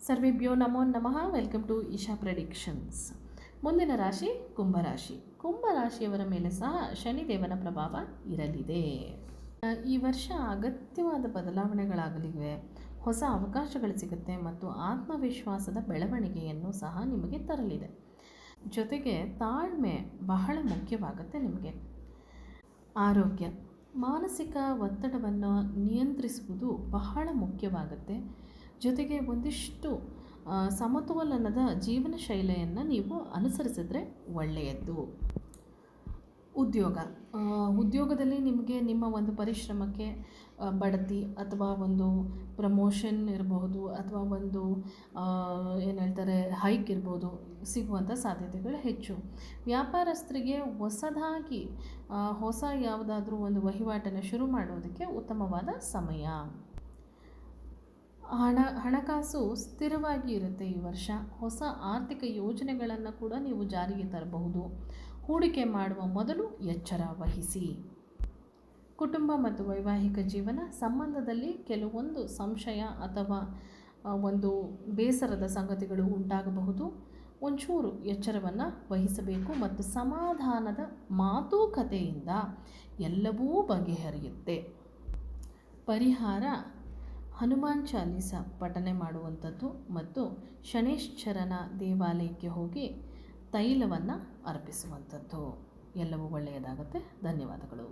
ಸರ್ವೇಭ್ಯೋ ನಮೋ ನಮಃ. Welcome to Isha predictions. ಮುಂದಿನ ರಾಶಿ ಕುಂಭರಾಶಿ. ಕುಂಭರಾಶಿಯವರ ಮೇಲೆ ಸಹ ಶನಿದೇವನ ಪ್ರಭಾವ ಇರಲಿದೆ. ಈ ವರ್ಷ ಅಗತ್ಯವಾದ ಬದಲಾವಣೆಗಳಾಗಲಿವೆ, ಹೊಸ ಅವಕಾಶಗಳು ಸಿಗುತ್ತೆ ಮತ್ತು ಆತ್ಮವಿಶ್ವಾಸದ ಬೆಳವಣಿಗೆಯನ್ನು ಸಹ ನಿಮಗೆ ತರಲಿದೆ. ಜೊತೆಗೆ ತಾಳ್ಮೆ ಬಹಳ ಮುಖ್ಯವಾಗುತ್ತೆ ನಿಮಗೆ. ಆರೋಗ್ಯ, ಮಾನಸಿಕ ಒತ್ತಡವನ್ನು ನಿಯಂತ್ರಿಸುವುದು ಬಹಳ ಮುಖ್ಯವಾಗುತ್ತೆ. ಜೊತೆಗೆ ಒಂದಿಷ್ಟು ಸಮತೋಲನದ ಜೀವನ ಶೈಲಿಯನ್ನು ನೀವು ಅನುಸರಿಸಿದ್ರೆ ಒಳ್ಳೆಯದು. ಉದ್ಯೋಗದಲ್ಲಿ ನಿಮಗೆ ನಿಮ್ಮ ಒಂದು ಪರಿಶ್ರಮಕ್ಕೆ ಬಡ್ತಿ ಅಥವಾ ಒಂದು ಪ್ರಮೋಷನ್ ಇರಬಹುದು, ಅಥವಾ ಒಂದು ಏನು ಹೇಳ್ತಾರೆ ಹೈಕ್ ಇರ್ಬೋದು, ಸಿಗುವಂಥ ಸಾಧ್ಯತೆಗಳು ಹೆಚ್ಚು. ವ್ಯಾಪಾರಸ್ಥರಿಗೆ ಹೊಸದಾಗಿ ಹೊಸ ಯಾವುದಾದ್ರೂ ಒಂದು ವಹಿವಾಟನ್ನು ಶುರು ಮಾಡೋದಕ್ಕೆ ಉತ್ತಮವಾದ ಸಮಯ. ಹಣಕಾಸು ಸ್ಥಿರವಾಗಿ ಇರುತ್ತೆ ಈ ವರ್ಷ. ಹೊಸ ಆರ್ಥಿಕ ಯೋಜನೆಗಳನ್ನು ಕೂಡ ನೀವು ಜಾರಿಗೆ ತರಬಹುದು. ಹೂಡಿಕೆ ಮಾಡುವ ಮೊದಲು ಎಚ್ಚರ ವಹಿಸಿ. ಕುಟುಂಬ ಮತ್ತು ವೈವಾಹಿಕ ಜೀವನ ಸಂಬಂಧದಲ್ಲಿ ಕೆಲವೊಂದು ಸಂಶಯ ಅಥವಾ ಒಂದು ಬೇಸರದ ಸಂಗತಿಗಳು ಉಂಟಾಗಬಹುದು. ಒಂಚೂರು ಎಚ್ಚರವನ್ನು ವಹಿಸಬೇಕು ಮತ್ತು ಸಮಾಧಾನದ ಮಾತುಕತೆಯಿಂದ ಎಲ್ಲವೂ ಬಗೆಹರಿಯುತ್ತೆ. ಪರಿಹಾರ: ಹನುಮಾನ್ ಚಾಲೀಸ ಪಠನೆ ಮಾಡುವಂಥದ್ದು ಮತ್ತು ಶನೈಶ್ಚರನ ದೇವಾಲಯಕ್ಕೆ ಹೋಗಿ ತೈಲವನ್ನು ಅರ್ಪಿಸುವಂಥದ್ದು. ಎಲ್ಲವೂ ಒಳ್ಳೆಯದಾಗುತ್ತೆ. ಧನ್ಯವಾದಗಳು.